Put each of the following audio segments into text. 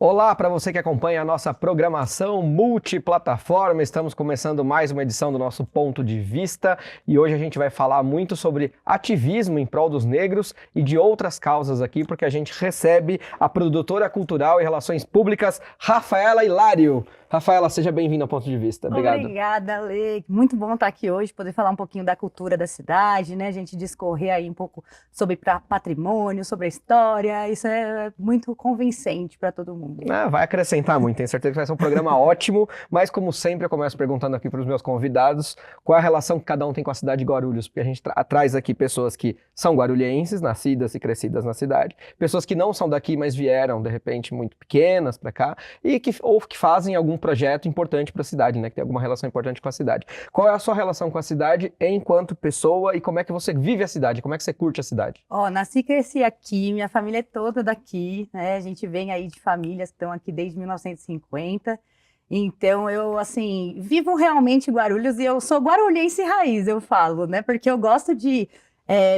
Olá para você que acompanha a nossa programação multiplataforma. Estamos começando mais uma edição do nosso Ponto de Vista e hoje a gente vai falar muito sobre ativismo em prol dos negros e de outras causas aqui, porque a gente recebe a produtora cultural e relações públicas, Rafaela Hilário. Rafaela, seja bem-vinda ao Ponto de Vista. Obrigado. Obrigada, Lê. Muito bom estar aqui hoje, poder falar um pouquinho da cultura da cidade, né? A gente discorrer aí um pouco sobre patrimônio, sobre a história. Isso é muito convincente para todo mundo. Vai acrescentar muito, tenho certeza que vai ser um programa ótimo, mas como sempre eu começo perguntando aqui para os meus convidados qual é a relação que cada um tem com a cidade de Guarulhos, porque a gente traz aqui pessoas que são guarulhenses, nascidas e crescidas na cidade, pessoas que não são daqui, mas vieram de repente muito pequenas para cá, e que fazem algum projeto importante para a cidade, né, que tem alguma relação importante com a cidade. Qual é a sua relação com a cidade enquanto pessoa e como é que você vive a cidade, como é que você curte a cidade? Nasci e cresci aqui, minha família é toda daqui, né? A gente vem aí de famílias que estão aqui desde 1950. Então, eu, assim, vivo realmente Guarulhos e eu sou guarulhense raiz, eu falo, né? Porque eu gosto de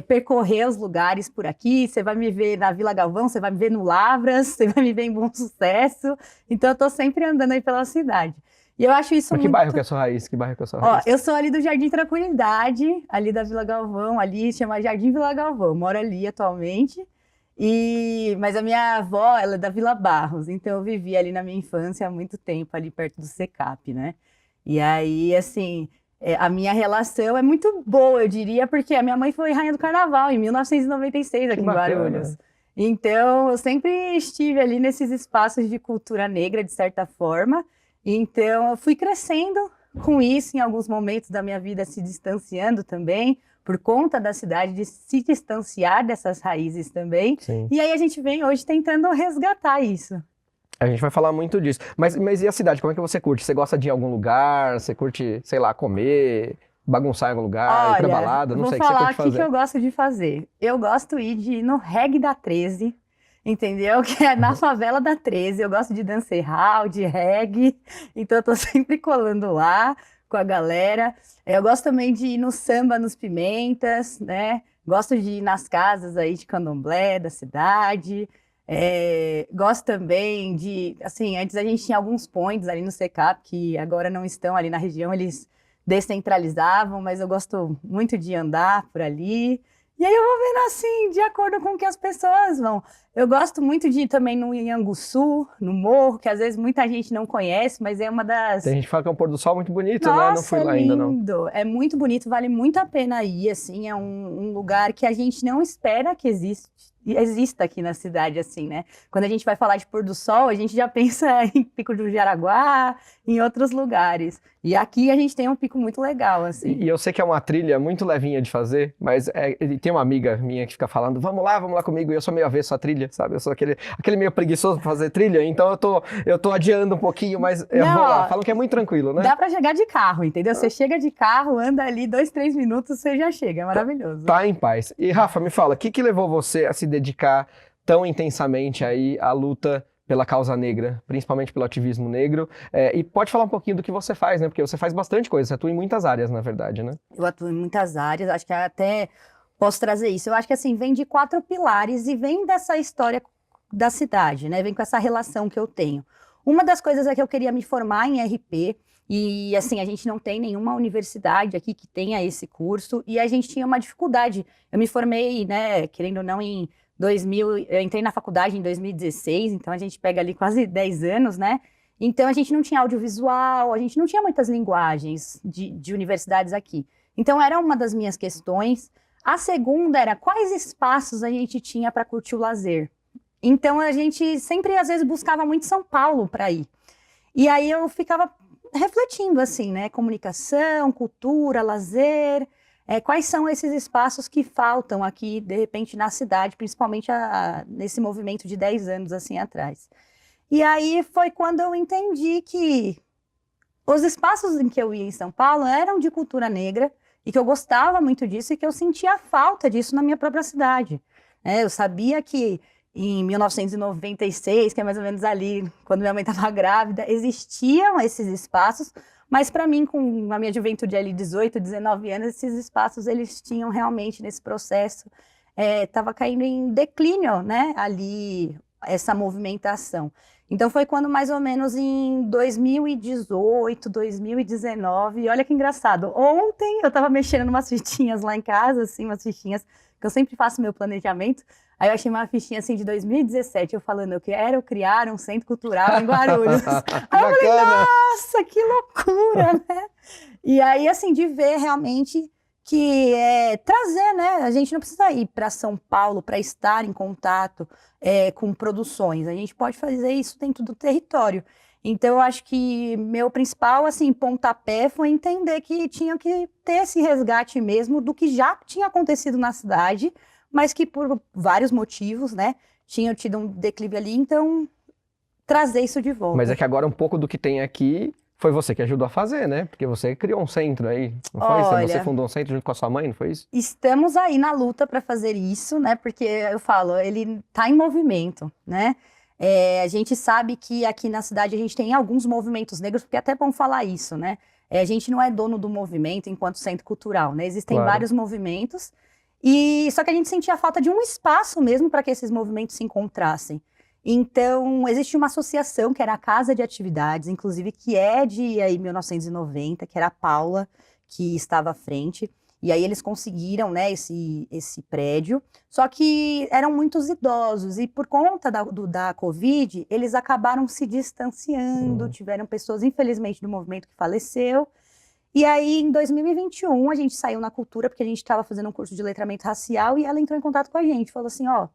percorrer os lugares por aqui. Você vai me ver na Vila Galvão, você vai me ver no Lavras, você vai me ver em Bom Sucesso. Então, eu tô sempre andando aí pela cidade. E eu acho isso Mas muito... que bairro que é a sua raiz? Que bairro que é a sua raiz? Eu sou ali do Jardim Tranquilidade, ali da Vila Galvão, ali chama Jardim Vila Galvão. Moro ali atualmente. Mas a minha avó, ela é da Vila Barros, então eu vivi ali na minha infância há muito tempo, ali perto do Secap, né? E aí, assim, a minha relação é muito boa, eu diria, porque a minha mãe foi rainha do carnaval em 1996 aqui em Guarulhos. Então, eu sempre estive ali nesses espaços de cultura negra, de certa forma. Então, eu fui crescendo com isso em alguns momentos da minha vida, se distanciando também, por conta da cidade, de se distanciar dessas raízes também. Sim. E aí a gente vem hoje tentando resgatar isso. A gente vai falar muito disso. Mas e a cidade, como é que você curte? Você gosta de ir em algum lugar? Você curte, sei lá, comer, bagunçar em algum lugar, ir pra balada? Não sei o que você curte fazer. Vou falar o que eu gosto de fazer. Eu gosto de ir no reggae da 13, entendeu? Que é na favela da 13. Eu gosto de dancear, de reggae. Então eu tô sempre colando lá com a galera. Eu gosto também de ir no samba, nos Pimentas, né? Gosto de ir nas casas aí de candomblé da cidade. Gosto também de, assim, antes a gente tinha alguns points ali no Secap, que agora não estão ali na região, eles descentralizavam, mas eu gosto muito de andar por ali. E aí eu vou vendo assim, de acordo com o que as pessoas vão. Eu gosto muito de ir também no Ianguçu, no morro, que às vezes muita gente não conhece, mas é uma das... Tem gente que fala que é um pôr do sol muito bonito, Nossa, né? Não fui lá ainda, não. lindo. É muito bonito, vale muito a pena ir, assim, é um lugar que a gente não espera que exista aqui na cidade, assim, né? Quando a gente vai falar de pôr do sol, a gente já pensa em Pico do Jaraguá, em outros lugares. E aqui a gente tem um pico muito legal, assim. E eu sei que é uma trilha muito levinha de fazer, mas tem uma amiga minha que fica falando, vamos lá comigo, e eu sou meio avesso à trilha, sabe? Eu sou aquele meio preguiçoso pra fazer trilha, então eu tô adiando um pouquinho, mas eu vou lá. Falam que é muito tranquilo, né? Dá pra chegar de carro, entendeu? Você chega de carro, anda ali 2, 3 minutos, você já chega, é maravilhoso. Tá em paz. E Rafa, me fala, o que levou você a se dedicar tão intensamente aí à luta pela causa negra, principalmente pelo ativismo negro, e pode falar um pouquinho do que você faz, né? Porque você faz bastante coisa, você atua em muitas áreas, na verdade, né? Eu atuo em muitas áreas, acho que até posso trazer isso. Eu acho que assim, vem de 4 pilares e vem dessa história da cidade, né? Vem com essa relação que eu tenho. Uma das coisas é que eu queria me formar em RP, e assim, a gente não tem nenhuma universidade aqui que tenha esse curso, e a gente tinha uma dificuldade. Eu me formei, né, querendo ou não, em 2000, eu entrei na faculdade em 2016, então a gente pega ali quase 10 anos, né? Então a gente não tinha audiovisual, a gente não tinha muitas linguagens de universidades aqui. Então era uma das minhas questões. A segunda era quais espaços a gente tinha para curtir o lazer. Então a gente sempre, às vezes, buscava muito São Paulo para ir. E aí eu ficava refletindo assim, né? Comunicação, cultura, lazer... quais são esses espaços que faltam aqui, de repente, na cidade, principalmente nesse movimento de 10 anos assim atrás. E aí foi quando eu entendi que os espaços em que eu ia em São Paulo eram de cultura negra e que eu gostava muito disso e que eu sentia falta disso na minha própria cidade. Eu sabia que em 1996, que é mais ou menos ali, quando minha mãe estava grávida, existiam esses espaços, mas para mim, com a minha juventude ali, 18, 19 anos, esses espaços, eles tinham realmente nesse processo, estava caindo em declínio, né? Ali, essa movimentação. Então foi quando mais ou menos em 2018, 2019, e olha que engraçado, ontem eu estava mexendo em umas fichinhas lá em casa, assim, umas fichinhas, que eu sempre faço meu planejamento, aí eu achei uma fichinha assim de 2017, eu falando, eu quero criar um centro cultural em Guarulhos. Aí eu falei, nossa, que loucura, né? E aí, assim, de ver realmente que trazer, né? A gente não precisa ir para São Paulo para estar em contato com produções. A gente pode fazer isso dentro do território. Então, eu acho que meu principal, assim, pontapé foi entender que tinha que ter esse resgate mesmo do que já tinha acontecido na cidade, mas que por vários motivos, né, tinha tido um declive ali, então trazer isso de volta. Mas é que agora um pouco do que tem aqui foi você que ajudou a fazer, né? Porque você criou um centro aí, não foi isso? Você fundou um centro junto com a sua mãe, não foi isso? Estamos aí na luta para fazer isso, né? Porque eu falo, ele está em movimento, né? A gente sabe que aqui na cidade a gente tem alguns movimentos negros, porque é até bom falar isso, né? A gente não é dono do movimento enquanto centro cultural, né? Existem vários movimentos, e só que a gente sentia falta de um espaço mesmo para que esses movimentos se encontrassem. Então, existe uma associação que era a Casa de Atividades, inclusive que é de aí, 1990, que era a Paula que estava à frente. E aí eles conseguiram, né, esse prédio, só que eram muitos idosos, e por conta da Covid, eles acabaram se distanciando, tiveram pessoas, infelizmente, do movimento que faleceu. E aí, em 2021, a gente saiu na cultura, porque a gente estava fazendo um curso de letramento racial, e ela entrou em contato com a gente, falou assim, ó,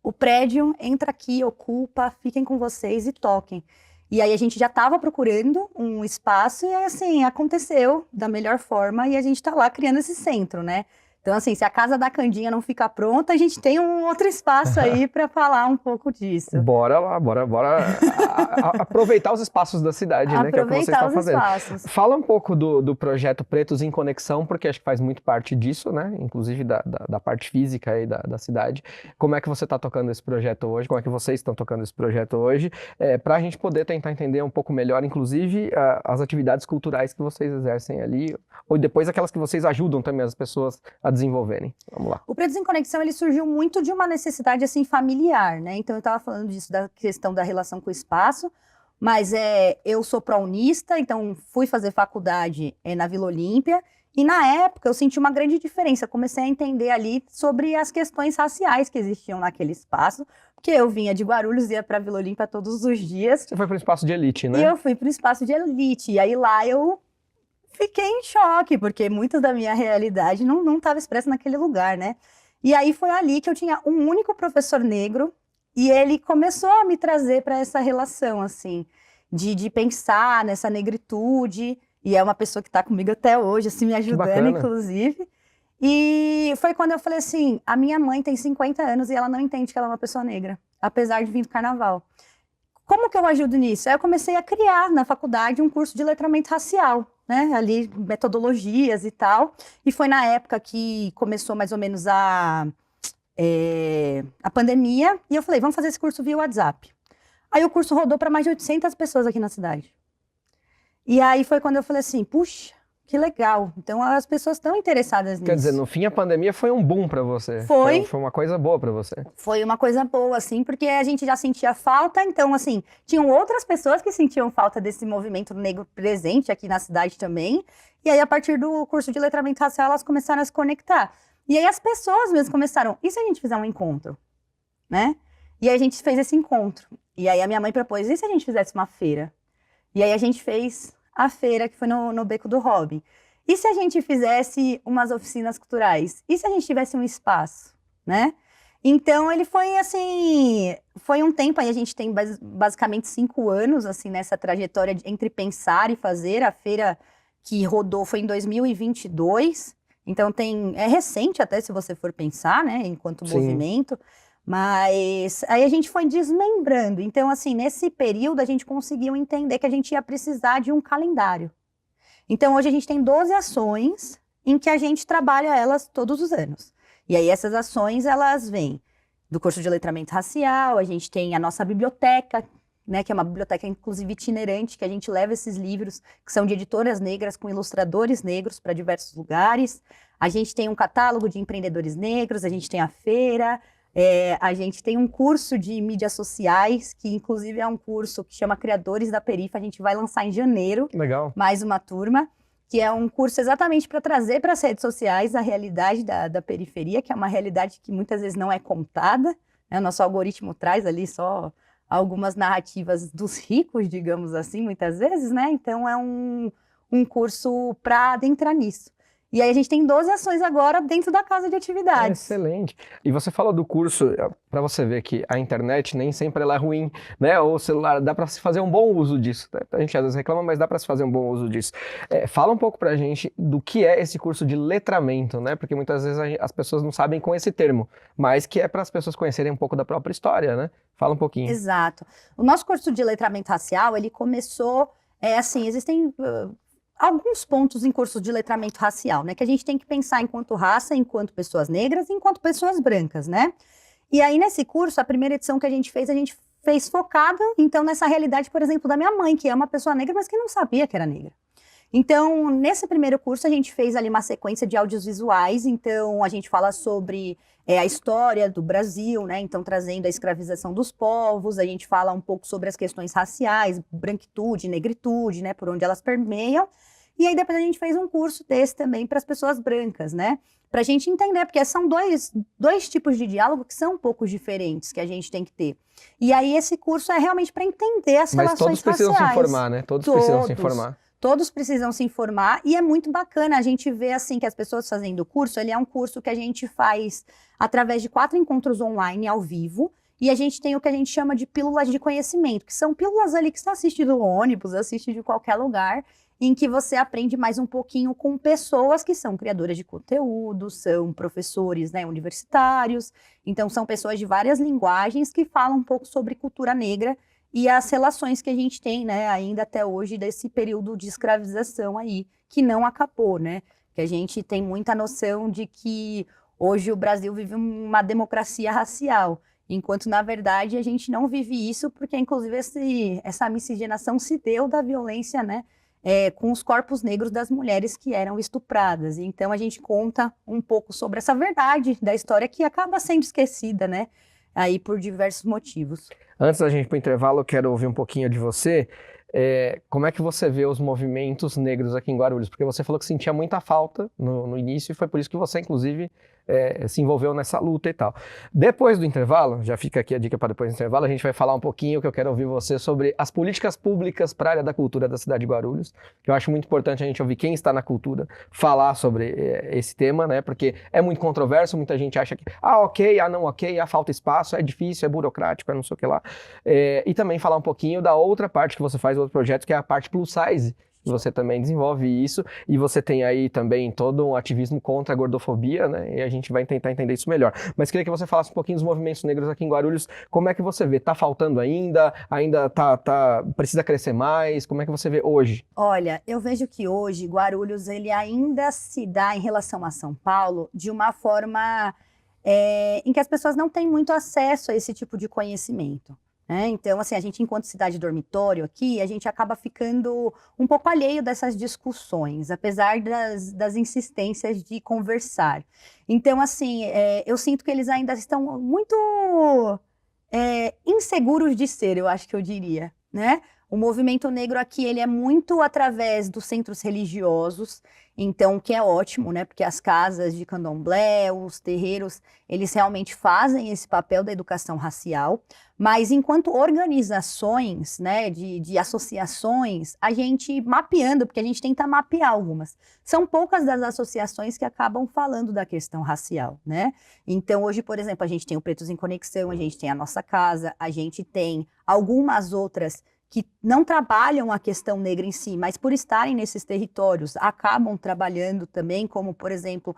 o prédio entra aqui, ocupa, fiquem com vocês e toquem. E aí a gente já estava procurando um espaço e assim, aconteceu da melhor forma e a gente está lá criando esse centro, né? Então assim, se a Casa da Candinha não ficar pronta, a gente tem um outro espaço aí para falar um pouco disso. Bora lá, bora aproveitar os espaços da cidade, né? Que é o que vocês estão fazendo. Espaços. Fala um pouco do projeto Pretos em Conexão, porque acho que faz muito parte disso, né? Inclusive da parte física aí da cidade. Como é que você está tocando esse projeto hoje? Como é que vocês estão tocando esse projeto hoje? Para a gente poder tentar entender um pouco melhor, inclusive, as atividades culturais que vocês exercem ali, ou depois aquelas que vocês ajudam também as pessoas a desenvolverem. Vamos lá. O Pretos em Conexão, ele surgiu muito de uma necessidade, assim, familiar, né? Então, eu estava falando disso, da questão da relação com o espaço, mas eu sou pró-unista, então fui fazer faculdade na Vila Olímpia, e na época eu senti uma grande diferença, comecei a entender ali sobre as questões raciais que existiam naquele espaço, porque eu vinha de Guarulhos, ia para Vila Olímpia todos os dias. Você foi para um espaço de elite, né? E eu fui para um espaço de elite, e aí lá eu fiquei em choque, porque muita da minha realidade não estava expressa naquele lugar, né? E aí foi ali que eu tinha um único professor negro, e ele começou a me trazer para essa relação, assim, de pensar nessa negritude, e é uma pessoa que está comigo até hoje, assim, me ajudando, inclusive. E foi quando eu falei assim, a minha mãe tem 50 anos e ela não entende que ela é uma pessoa negra, apesar de vir do carnaval. Como que eu ajudo nisso? Aí eu comecei a criar na faculdade um curso de letramento racial, né? Ali, metodologias e tal. E foi na época que começou mais ou menos a pandemia. E eu falei, vamos fazer esse curso via WhatsApp. Aí o curso rodou para mais de 800 pessoas aqui na cidade. E aí foi quando eu falei assim, puxa, que legal. Então as pessoas estão interessadas nisso. Quer dizer, no fim a pandemia foi um boom para você. Foi uma coisa boa para você. Foi uma coisa boa, assim, porque a gente já sentia falta. Então, assim, tinham outras pessoas que sentiam falta desse movimento negro presente aqui na cidade também. E aí, a partir do curso de letramento racial, elas começaram a se conectar. E aí as pessoas mesmo começaram, e se a gente fizer um encontro? Né? E aí a gente fez esse encontro. E aí a minha mãe propôs, e se a gente fizesse uma feira? E aí a gente fez a feira que foi no Beco do Robin. E se a gente fizesse umas oficinas culturais? E se a gente tivesse um espaço, né? Então, ele foi assim, foi um tempo, aí a gente tem basicamente 5 anos, assim, nessa trajetória entre pensar e fazer. A feira que rodou foi em 2022, então é recente até, se você for pensar, né, enquanto movimento. Mas aí a gente foi desmembrando. Então, assim, nesse período a gente conseguiu entender que a gente ia precisar de um calendário. Então, hoje a gente tem 12 ações em que a gente trabalha elas todos os anos. E aí essas ações, elas vêm do curso de letramento racial, a gente tem a nossa biblioteca, né, que é uma biblioteca inclusive itinerante, que a gente leva esses livros que são de editoras negras com ilustradores negros para diversos lugares. A gente tem um catálogo de empreendedores negros, a gente tem a feira. A gente tem um curso de mídias sociais, que inclusive é um curso que chama Criadores da Perifa, a gente vai lançar em janeiro, Legal. mais uma turma, que é um curso exatamente para trazer para as redes sociais a realidade da periferia, que é uma realidade que muitas vezes não é contada, né? O nosso algoritmo traz ali só algumas narrativas dos ricos, digamos assim, muitas vezes, né? Então é um curso para adentrar nisso. E aí a gente tem 12 ações agora dentro da casa de atividades. Excelente. E você fala do curso, para você ver que a internet nem sempre ela é ruim, né? Ou o celular, dá para se fazer um bom uso disso. Né? A gente às vezes reclama, mas dá para se fazer um bom uso disso. Fala um pouco pra gente do que é esse curso de letramento, né? Porque muitas vezes as pessoas não sabem com esse termo, mas que é para as pessoas conhecerem um pouco da própria história, né? Fala um pouquinho. Exato. O nosso curso de letramento racial, ele começou, assim, existem alguns pontos em cursos de letramento racial, né? Que a gente tem que pensar enquanto raça, enquanto pessoas negras, enquanto pessoas brancas, né? E aí, nesse curso, a primeira edição que a gente fez focada, então, nessa realidade, por exemplo, da minha mãe, que é uma pessoa negra, mas que não sabia que era negra. Então, nesse primeiro curso, a gente fez ali uma sequência de audiovisuais, então, a gente fala sobre a história do Brasil, né? Então, trazendo a escravização dos povos, a gente fala um pouco sobre as questões raciais, branquitude, negritude, né? Por onde elas permeiam. E aí, depois a gente fez um curso desse também para as pessoas brancas, né? Para a gente entender, porque são dois tipos de diálogo que são um pouco diferentes que a gente tem que ter. E aí, esse curso é realmente para entender as relações raciais. Mas todos precisam se informar, né? Todos precisam se informar. Todos precisam se informar e é muito bacana a gente ver assim que as pessoas fazendo o curso, ele é um curso que a gente faz através de 4 encontros online ao vivo e a gente tem o que a gente chama de pílulas de conhecimento, que são pílulas ali que você assiste do ônibus, assiste de qualquer lugar, em que você aprende mais um pouquinho com pessoas que são criadoras de conteúdo, são professores, né, universitários, então são pessoas de várias linguagens que falam um pouco sobre cultura negra e as relações que a gente tem, né, ainda até hoje, desse período de escravização aí, que não acabou, né? Que a gente tem muita noção de que hoje o Brasil vive uma democracia racial, enquanto, na verdade, a gente não vive isso, porque, inclusive, essa miscigenação se deu da violência, né, com os corpos negros das mulheres que eram estupradas. Então, a gente conta um pouco sobre essa verdade da história que acaba sendo esquecida, né? Aí por diversos motivos. Antes da gente ir para o intervalo, eu quero ouvir um pouquinho de você. Como é que você vê os movimentos negros aqui em Guarulhos? Porque você falou que sentia muita falta no início e foi por isso que você, inclusive, se envolveu nessa luta e tal. Depois do intervalo, já fica aqui a dica para depois do intervalo, a gente vai falar um pouquinho, que eu quero ouvir você, sobre as políticas públicas para a área da cultura da cidade de Guarulhos, que eu acho muito importante a gente ouvir quem está na cultura falar sobre esse tema, né? Porque é muito controverso, muita gente acha que, ok, não ok, falta espaço, é difícil, é burocrático, é não sei o que lá. E também falar um pouquinho da outra parte que você faz, outro projeto, que é a parte plus size, que você também desenvolve isso, e você tem aí também todo um ativismo contra a gordofobia, né? E a gente vai tentar entender isso melhor. Mas queria que você falasse um pouquinho dos movimentos negros aqui em Guarulhos. Como é que você vê? Tá faltando ainda? Ainda precisa crescer mais? Como é que você vê hoje? Olha, eu vejo que hoje Guarulhos ele ainda se dá em relação a São Paulo de uma forma em que as pessoas não têm muito acesso a esse tipo de conhecimento. Então, assim, a gente, enquanto cidade dormitório aqui, a gente acaba ficando um pouco alheio dessas discussões, apesar das insistências de conversar. Então, assim, eu sinto que eles ainda estão muito inseguros de ser, eu acho que eu diria, né? O movimento negro aqui, ele é muito através dos centros religiosos, então, o que é ótimo, né? Porque as casas de candomblé, os terreiros, eles realmente fazem esse papel da educação racial, mas enquanto organizações, né, de associações, a gente mapeando, porque a gente tenta mapear algumas. São poucas das associações que acabam falando da questão racial, né? Então, hoje, por exemplo, a gente tem o Pretos em Conexão, a gente tem a Nossa Casa, a gente tem algumas outras que não trabalham a questão negra em si, mas por estarem nesses territórios, acabam trabalhando também, como, por exemplo,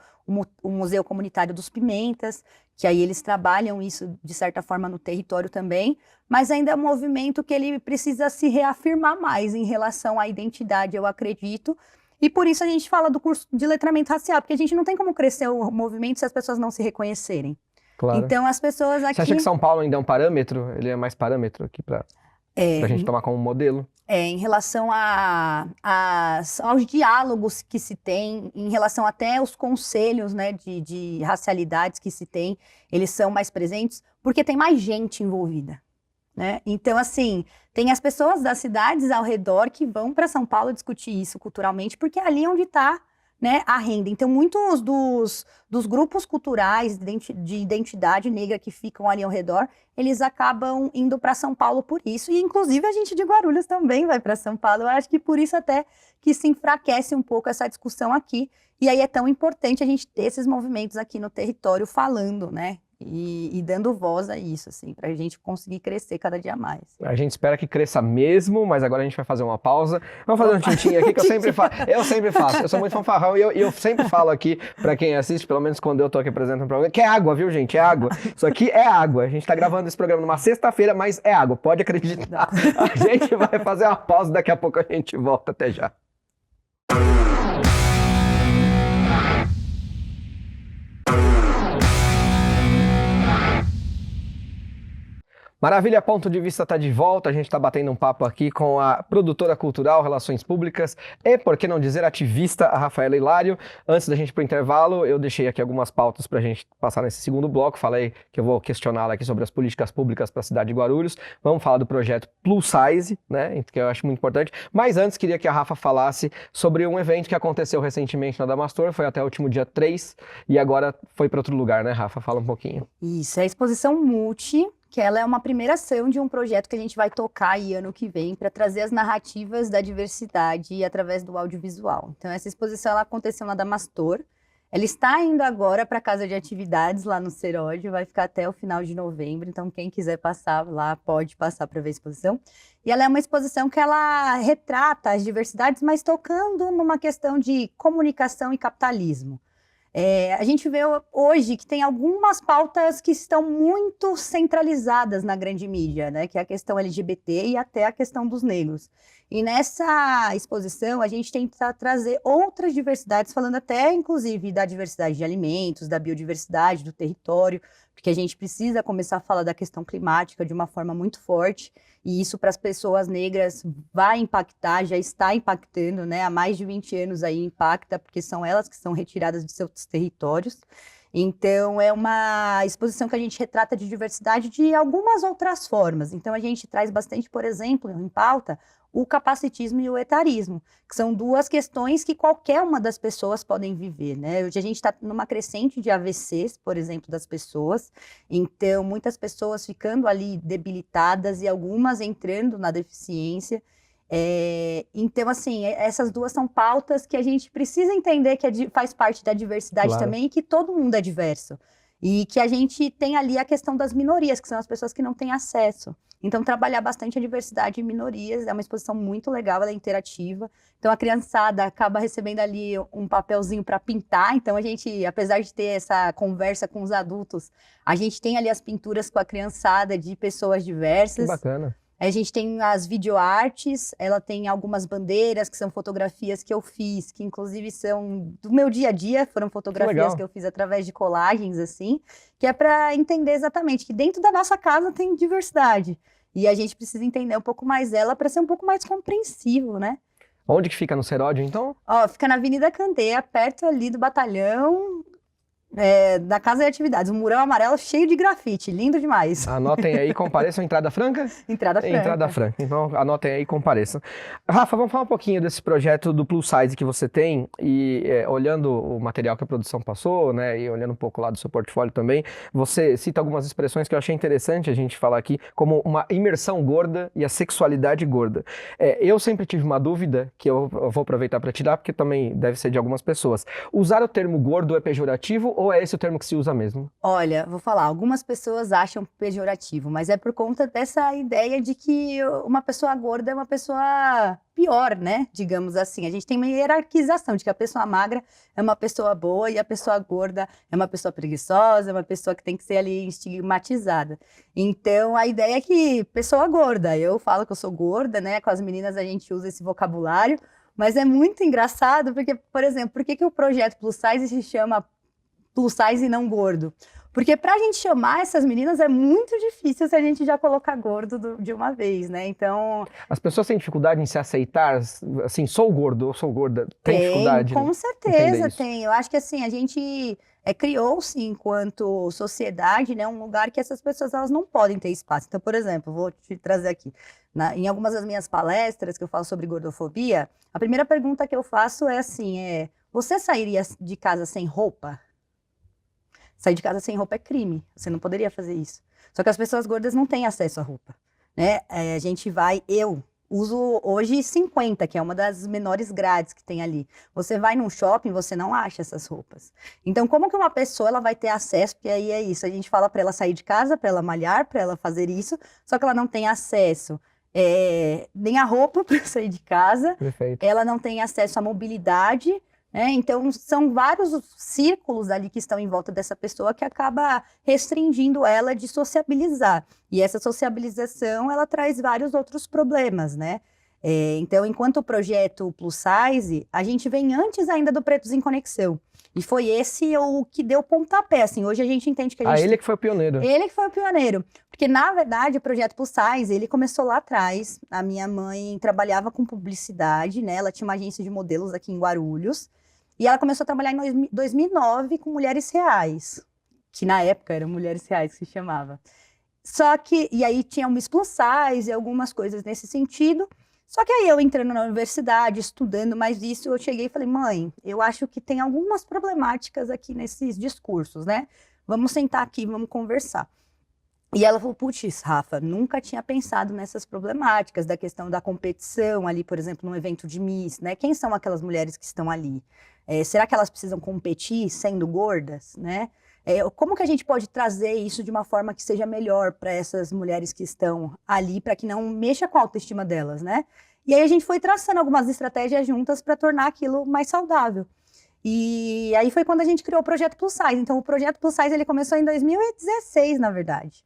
o Museu Comunitário dos Pimentas, que aí eles trabalham isso, de certa forma, no território também, mas ainda é um movimento que ele precisa se reafirmar mais em relação à identidade, eu acredito, e por isso a gente fala do curso de letramento racial, porque a gente não tem como crescer o movimento se as pessoas não se reconhecerem. Claro. Então, as pessoas aqui... Você acha que São Paulo ainda é um parâmetro? Ele é mais parâmetro aqui para a gente tomar como modelo? Em relação aos diálogos que se tem, em relação até aos conselhos, né, de racialidades que se tem, eles são mais presentes porque tem mais gente envolvida, né? Então, assim, tem as pessoas das cidades ao redor que vão para São Paulo discutir isso culturalmente, porque é ali onde está, né, a renda. Então, muitos dos grupos culturais de identidade negra que ficam ali ao redor, eles acabam indo para São Paulo por isso. E, inclusive, a gente de Guarulhos também vai para São Paulo. Eu acho que por isso até que se enfraquece um pouco essa discussão aqui. E aí é tão importante a gente ter esses movimentos aqui no território falando, né? E dando voz a isso, assim, para a gente conseguir crescer cada dia mais. A gente espera que cresça mesmo, mas agora a gente vai fazer uma pausa. Vamos fazer um tintim aqui que eu sempre faço. Eu sou muito fanfarrão e eu sempre falo aqui para quem assiste, pelo menos quando eu tô aqui apresentando um programa, que é água, viu, gente? É água. Isso aqui é água. A gente tá gravando esse programa numa sexta-feira, mas é água. Pode acreditar. A gente vai fazer uma pausa, daqui a pouco a gente volta. Até já. Maravilha, Ponto de Vista está de volta. A gente está batendo um papo aqui com a produtora cultural, Relações Públicas e, por que não dizer, ativista, a Rafaela Hilário. Antes da gente ir para o intervalo, eu deixei aqui algumas pautas para a gente passar nesse segundo bloco. Falei que eu vou questioná-la aqui sobre as políticas públicas para a cidade de Guarulhos. Vamos falar do projeto Plus Size, né, que eu acho muito importante. Mas antes, queria que a Rafa falasse sobre um evento que aconteceu recentemente na Adamastor. Foi até o último dia 3 e agora foi para outro lugar, né, Rafa? Fala um pouquinho. Isso, é a exposição Multi, que ela é uma primeira ação de um projeto que a gente vai tocar aí ano que vem para trazer as narrativas da diversidade através do audiovisual. Então, essa exposição ela aconteceu na Adamastor. Ela está indo agora para a Casa de Atividades lá no Seródio, vai ficar até o final de novembro. Então, quem quiser passar lá, pode passar para ver a exposição. E ela é uma exposição que ela retrata as diversidades, mas tocando numa questão de comunicação e capitalismo. A gente vê hoje que tem algumas pautas que estão muito centralizadas na grande mídia, né? Que é a questão LGBT e até a questão dos negros. E nessa exposição a gente tenta trazer outras diversidades, falando até, inclusive, da diversidade de alimentos, da biodiversidade, do território, porque a gente precisa começar a falar da questão climática de uma forma muito forte, e isso para as pessoas negras vai impactar, já está impactando, né? Há mais de 20 anos aí impacta, porque são elas que são retiradas de seus territórios. Então, é uma exposição que a gente retrata de diversidade de algumas outras formas. Então, a gente traz bastante, por exemplo, em pauta, o capacitismo e o etarismo, que são duas questões que qualquer uma das pessoas podem viver, né? Hoje a gente está numa crescente de AVCs, por exemplo, das pessoas, então muitas pessoas ficando ali debilitadas e algumas entrando na deficiência. Então, assim, essas duas são pautas que a gente precisa entender que faz parte da diversidade Claro. também e que todo mundo é diverso. E que a gente tem ali a questão das minorias, que são as pessoas que não têm acesso. Então, trabalhar bastante a diversidade e minorias é uma exposição muito legal, ela é interativa. Então, a criançada acaba recebendo ali um papelzinho para pintar. Então, a gente, apesar de ter essa conversa com os adultos, a gente tem ali as pinturas com a criançada de pessoas diversas. Que bacana. A gente tem as videoartes, ela tem algumas bandeiras, que são fotografias que eu fiz, que inclusive são do meu dia a dia, foram fotografias que eu fiz através de colagens, assim, que é para entender exatamente que dentro da nossa casa tem diversidade. E a gente precisa entender um pouco mais dela para ser um pouco mais compreensivo, né? Onde que fica no Seródio, então? Ó, fica na Avenida Candeia, perto ali do batalhão, da Casa de Atividades, um murão amarelo cheio de grafite, lindo demais. Anotem aí, compareçam. Entrada franca? Entrada franca. Entrada franca. Então, anotem aí e compareçam. Rafa, vamos falar um pouquinho desse projeto do Plus Size que você tem e olhando o material que a produção passou, né, e olhando um pouco lá do seu portfólio também, você cita algumas expressões que eu achei interessante a gente falar aqui, como uma imersão gorda e a sexualidade gorda. Eu sempre tive uma dúvida, que eu vou aproveitar para tirar, porque também deve ser de algumas pessoas. Usar o termo gordo é pejorativo ou é esse o termo que se usa mesmo? Olha, vou falar, algumas pessoas acham pejorativo, mas é por conta dessa ideia de que uma pessoa gorda é uma pessoa pior, né? Digamos assim. A gente tem uma hierarquização de que a pessoa magra é uma pessoa boa e a pessoa gorda é uma pessoa preguiçosa, é uma pessoa que tem que ser ali estigmatizada. Então, a ideia é que pessoa gorda, eu falo que eu sou gorda, né? Com as meninas a gente usa esse vocabulário, mas é muito engraçado porque, por exemplo, por que o projeto Plus Size se chama Plus Size e não gordo? Porque pra gente chamar essas meninas é muito difícil se a gente já colocar gordo de uma vez, né? Então... As pessoas têm dificuldade em se aceitar, assim, sou gordo ou sou gorda, tem dificuldade com em certeza entender isso? tem. Eu acho que assim, a gente criou-se enquanto sociedade, né, um lugar que essas pessoas elas não podem ter espaço. Então, por exemplo, vou te trazer aqui. Em algumas das minhas palestras que eu falo sobre gordofobia, a primeira pergunta que eu faço é assim, você sairia de casa sem roupa? Sair de casa sem roupa é crime, você não poderia fazer isso. Só que as pessoas gordas não têm acesso à roupa, né? A gente eu uso hoje 50, que é uma das menores grades que tem ali. Você vai num shopping, você não acha essas roupas. Então, como que uma pessoa ela vai ter acesso? Porque aí é isso, a gente fala para ela sair de casa, para ela malhar, para ela fazer isso, só que ela não tem acesso nem a roupa para sair de casa, Perfeito. ela não tem acesso à mobilidade, né? Então, são vários círculos ali que estão em volta dessa pessoa que acaba restringindo ela de sociabilizar. E essa sociabilização, ela traz vários outros problemas, né? Então, enquanto o projeto Plus Size, a gente vem antes ainda do Pretos em Conexão. E foi esse o que deu pontapé, assim. Hoje a gente entende que a gente... Ele que foi o pioneiro. Ele que foi o pioneiro. Porque, na verdade, o projeto Plus Size, ele começou lá atrás. A minha mãe trabalhava com publicidade, né? Ela tinha uma agência de modelos aqui em Guarulhos. E ela começou a trabalhar em 2009 com Mulheres Reais, que na época eram Mulheres Reais que se chamava. Só que, e aí tinha um Miss Plus Size e algumas coisas nesse sentido. Só que aí eu entrando na universidade, estudando mais isso, eu cheguei e falei, mãe, eu acho que tem algumas problemáticas aqui nesses discursos, né? Vamos sentar aqui, vamos conversar. E ela falou, putz, Rafa, nunca tinha pensado nessas problemáticas, da questão da competição ali, por exemplo, num evento de Miss, né? Quem são aquelas mulheres que estão ali? Será que elas precisam competir sendo gordas, né? Como que a gente pode trazer isso de uma forma que seja melhor para essas mulheres que estão ali, para que não mexa com a autoestima delas, né? E aí a gente foi traçando algumas estratégias juntas para tornar aquilo mais saudável. E aí foi quando a gente criou o Projeto Plus Size. Então o Projeto Plus Size ele começou em 2016, na verdade.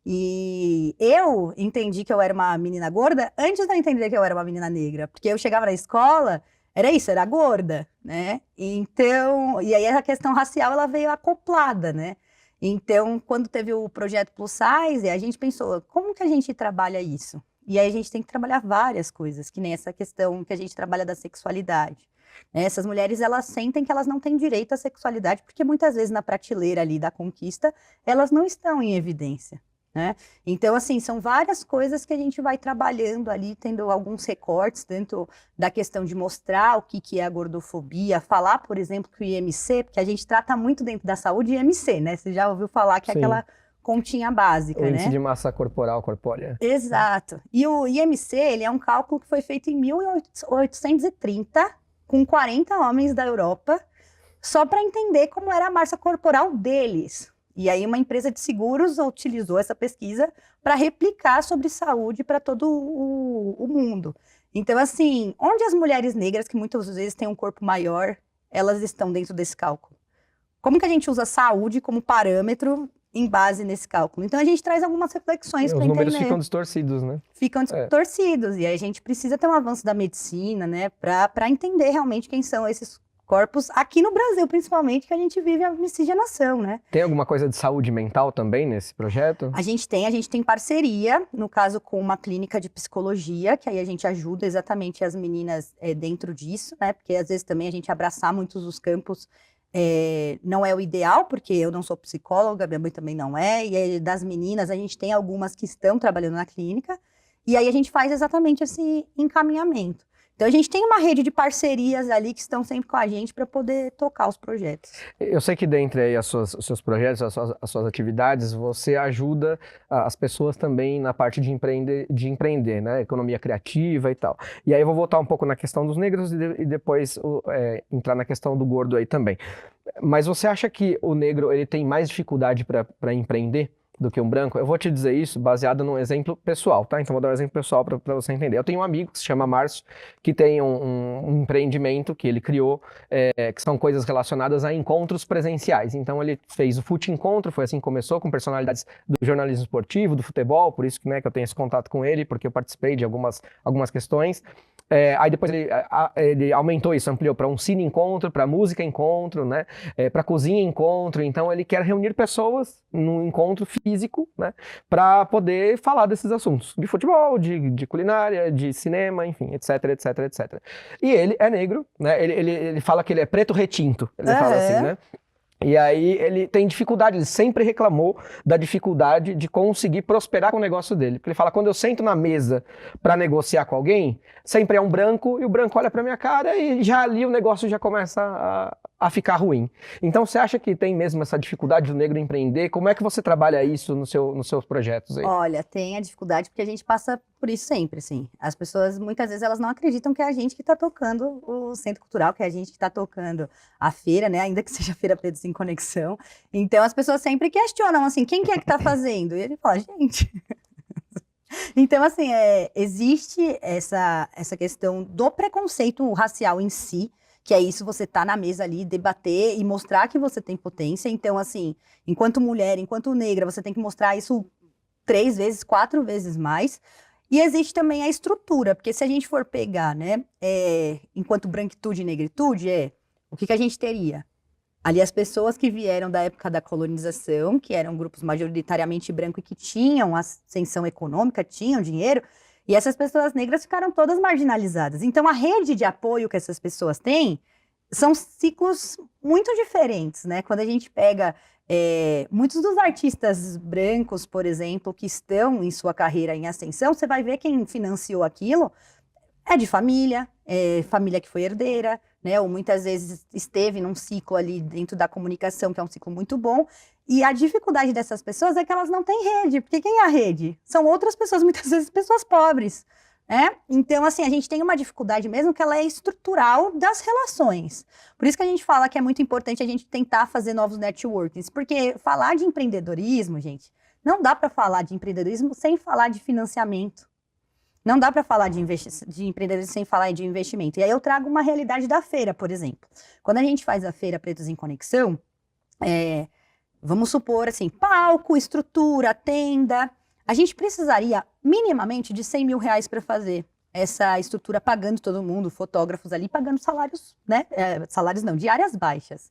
E eu entendi que eu era uma menina gorda antes de eu entender que eu era uma menina negra. Porque eu chegava na escola, era isso, era gorda, né? Então, e aí a questão racial, ela veio acoplada, né? Então, quando teve o Projeto Plus Size, a gente pensou, como que a gente trabalha isso? E aí a gente tem que trabalhar várias coisas, que nem essa questão que a gente trabalha da sexualidade. Essas mulheres, elas sentem que elas não têm direito à sexualidade, porque muitas vezes na prateleira ali da conquista, elas não estão em evidência. Né? Então, assim, são várias coisas que a gente vai trabalhando ali, tendo alguns recortes dentro da questão de mostrar o que é a gordofobia, falar, por exemplo, que o IMC, porque a gente trata muito dentro da saúde IMC, né? Você já ouviu falar que é aquela continha básica, né? O índice de massa corporal, corpórea. Exato. E o IMC, ele é um cálculo que foi feito em 1830, com 40 homens da Europa, só para entender como era a massa corporal deles. E aí uma empresa de seguros utilizou essa pesquisa para replicar sobre saúde para todo o mundo. Então, assim, onde as mulheres negras, que muitas vezes têm um corpo maior, elas estão dentro desse cálculo? Como que a gente usa saúde como parâmetro em base nesse cálculo? Então, a gente traz algumas reflexões para entender. Os números ficam distorcidos, né? Ficam distorcidos. E aí a gente precisa ter um avanço da medicina, né, para entender realmente quem são esses corpos, aqui no Brasil, principalmente, que a gente vive a miscigenação, né? Tem alguma coisa de saúde mental também nesse projeto? A gente tem parceria, no caso, com uma clínica de psicologia, que aí a gente ajuda exatamente as meninas dentro disso, né? Porque às vezes também a gente abraçar muitos dos campos não é o ideal, porque eu não sou psicóloga, minha mãe também não é, e aí, das meninas a gente tem algumas que estão trabalhando na clínica, e aí a gente faz exatamente esse encaminhamento. Então, a gente tem uma rede de parcerias ali que estão sempre com a gente para poder tocar os projetos. Eu sei que dentre aí os seus projetos, as suas atividades, você ajuda as pessoas também na parte de empreender, né? Economia criativa e tal. E aí eu vou voltar um pouco na questão dos negros e depois entrar na questão do gordo aí também. Mas você acha que o negro ele tem mais dificuldade para empreender do que um branco? Eu vou te dizer isso baseado num exemplo pessoal, tá? Então vou dar um exemplo pessoal para você entender. Eu tenho um amigo que se chama Márcio, que tem um empreendimento que ele criou, que são coisas relacionadas a encontros presenciais. Então ele fez o Fute Encontro, foi assim que começou, com personalidades do jornalismo esportivo, do futebol, por isso que, né, que eu tenho esse contato com ele, porque eu participei de algumas questões. Aí depois ele aumentou isso, ampliou para um cine encontro, para música encontro, né? Para cozinha encontro. Então ele quer reunir pessoas num encontro físico, né? Para poder falar desses assuntos de futebol, de culinária, de cinema, enfim, etc, etc, etc. E ele é negro, né? Ele fala que ele é preto retinto, ele fala assim, né? E aí ele tem dificuldade, ele sempre reclamou da dificuldade de conseguir prosperar com o negócio dele. Porque ele fala, quando eu sento na mesa para negociar com alguém, sempre é um branco, e o branco olha para minha cara e já ali o negócio já começa a ficar ruim. Então você acha que tem mesmo essa dificuldade do negro empreender? Como é que você trabalha isso nos seus projetos aí? Olha, tem a dificuldade porque a gente passa por isso sempre, assim. As pessoas, muitas vezes, elas não acreditam que é a gente que está tocando o Centro Cultural, que é a gente que está tocando a feira, né? Ainda que seja a Feira Pretos em Conexão. Então, as pessoas sempre questionam, assim, quem que é que está fazendo? E ele fala, gente... Então, assim, existe essa questão do preconceito racial em si, que é isso, você tá na mesa ali, debater e mostrar que você tem potência. Então, assim, enquanto mulher, enquanto negra, você tem que mostrar isso 3 vezes, 4 vezes mais. E existe também a estrutura, porque se a gente for pegar, né, enquanto branquitude e negritude, o que a gente teria? Ali as pessoas que vieram da época da colonização, que eram grupos majoritariamente brancos e que tinham ascensão econômica, tinham dinheiro, e essas pessoas negras ficaram todas marginalizadas. Então a rede de apoio que essas pessoas têm são ciclos muito diferentes, né? Quando a gente pega muitos dos artistas brancos, por exemplo, que estão em sua carreira em ascensão, você vai ver quem financiou aquilo é de família, família que foi herdeira, né? Ou muitas vezes esteve num ciclo ali dentro da comunicação, que é um ciclo muito bom. E a dificuldade dessas pessoas é que elas não têm rede, porque quem é a rede? São outras pessoas, muitas vezes pessoas pobres, né? Então, assim, a gente tem uma dificuldade mesmo que ela é estrutural das relações. Por isso que a gente fala que é muito importante a gente tentar fazer novos networkings, porque falar de empreendedorismo, gente, não dá para falar de empreendedorismo sem falar de financiamento. Não dá para falar de empreendedorismo sem falar de investimento. E aí eu trago uma realidade da feira, por exemplo. Quando a gente faz a Feira Pretos em Conexão, vamos supor assim, palco, estrutura, tenda. A gente precisaria minimamente de R$100 mil para fazer essa estrutura, pagando todo mundo, fotógrafos ali, pagando salários, né? Salários não, diárias baixas.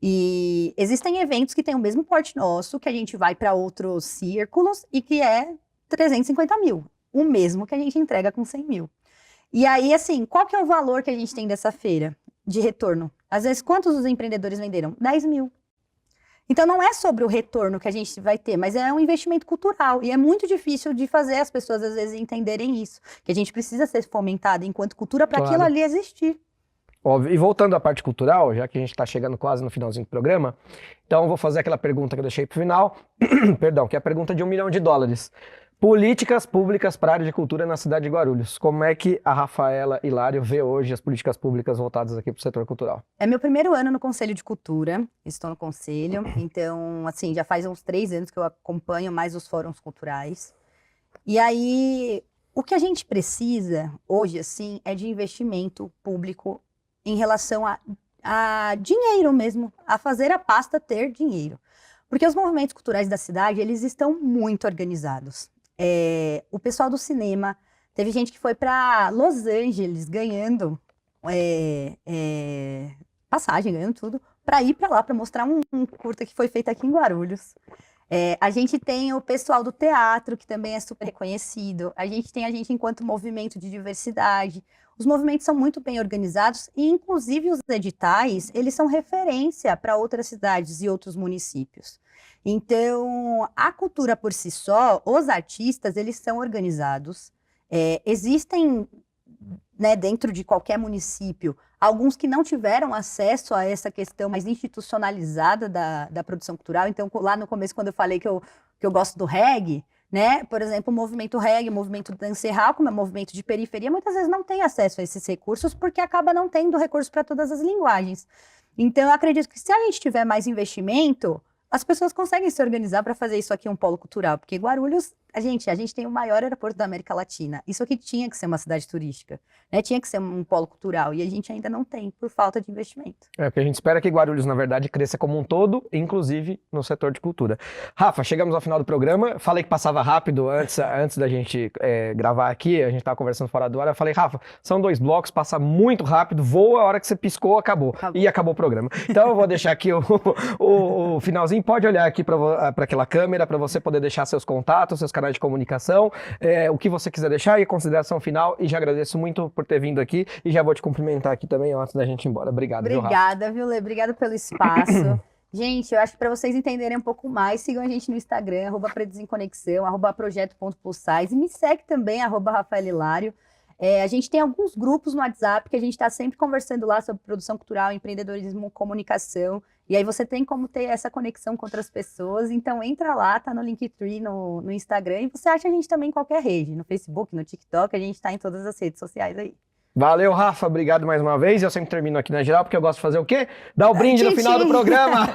E existem eventos que têm o mesmo porte nosso, que a gente vai para outros círculos e que é 350 mil. O mesmo que a gente entrega com 100 mil. E aí, assim, qual que é o valor que a gente tem dessa feira de retorno? Às vezes, quantos os empreendedores venderam? 10 mil. Então, não é sobre o retorno que a gente vai ter, mas é um investimento cultural. E é muito difícil de fazer as pessoas, às vezes, entenderem isso. Que a gente precisa ser fomentado enquanto cultura para aquilo ali existir. Óbvio. E voltando à parte cultural, já que a gente está chegando quase no finalzinho do programa, então eu vou fazer aquela pergunta que eu deixei para o final, perdão, que é a pergunta de $1 milhão. Políticas públicas para a área de cultura na cidade de Guarulhos. Como é que a Rafaela Hilário vê hoje as políticas públicas voltadas aqui para o setor cultural? É meu primeiro ano no Conselho de Cultura, estou no Conselho, então, assim, já faz uns 3 anos que eu acompanho mais os fóruns culturais. E aí, o que a gente precisa hoje, assim, é de investimento público em relação a dinheiro mesmo, a fazer a pasta ter dinheiro. Porque os movimentos culturais da cidade, eles estão muito organizados. O pessoal do cinema, teve gente que foi para Los Angeles ganhando passagem, ganhando tudo, para ir para lá, para mostrar um curta que foi feito aqui em Guarulhos. A gente tem o pessoal do teatro, que também é super reconhecido. A gente tem a gente enquanto movimento de diversidade. Os movimentos são muito bem organizados e, inclusive, os editais, eles são referência para outras cidades e outros municípios. Então, a cultura por si só, os artistas, eles são organizados. Existem, né, dentro de qualquer município, alguns que não tiveram acesso a essa questão mais institucionalizada da produção cultural. Então, lá no começo, quando eu falei que eu gosto do reggae, né? Por exemplo, o movimento reggae, o movimento dancerral, como é um movimento de periferia, muitas vezes não tem acesso a esses recursos porque acaba não tendo recurso para todas as linguagens. Então, eu acredito que se a gente tiver mais investimento, as pessoas conseguem se organizar para fazer isso aqui um polo cultural, porque Guarulhos a gente tem o maior aeroporto da América Latina. Isso aqui tinha que ser uma cidade turística, né? Tinha que ser um polo cultural e a gente ainda não tem, por falta de investimento. Porque a gente espera que Guarulhos, na verdade, cresça como um todo, inclusive no setor de cultura. Rafa, chegamos ao final do programa. Falei que passava rápido antes da gente gravar aqui, a gente estava conversando fora do ar. Eu falei, Rafa, são 2 blocos, passa muito rápido, voa, a hora que você piscou, acabou. E acabou o programa. Então eu vou deixar aqui o finalzinho. Pode olhar aqui para aquela câmera, para você poder deixar seus contatos, seus canais de comunicação, o que você quiser deixar e consideração final. E já agradeço muito por ter vindo aqui e já vou te cumprimentar aqui também antes da gente ir embora. Obrigado, viu, Rafa? Obrigada, viu, Lê? Obrigada pelo espaço. Gente, eu acho que para vocês entenderem um pouco mais, sigam a gente no Instagram, @PredesImConexão, @projeto.pulsais, e me segue também, @RafaelHilário. A gente tem alguns grupos no WhatsApp que a gente está sempre conversando lá sobre produção cultural, empreendedorismo, comunicação, e aí você tem como ter essa conexão com outras pessoas, então entra lá, tá no Linktree, no Instagram, e você acha a gente também em qualquer rede, no Facebook, no TikTok, a gente está em todas as redes sociais aí. Valeu, Rafa. Obrigado mais uma vez. Eu sempre termino aqui na geral, porque eu gosto de fazer o quê? Dar o brinde no final do programa.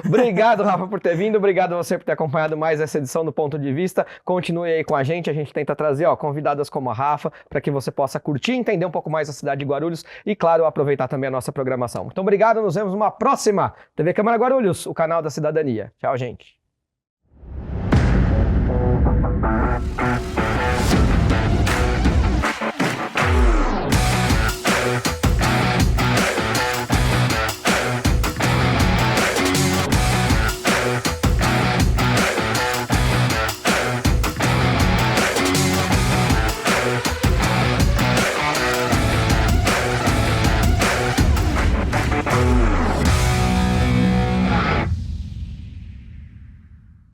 Obrigado, Rafa, por ter vindo. Obrigado a você por ter acompanhado mais essa edição do Ponto de Vista. Continue aí com a gente. A gente tenta trazer convidadas como a Rafa, para que você possa curtir, entender um pouco mais a cidade de Guarulhos e, claro, aproveitar também a nossa programação. Muito obrigado. Nos vemos numa próxima TV Câmara Guarulhos, o canal da cidadania. Tchau, gente.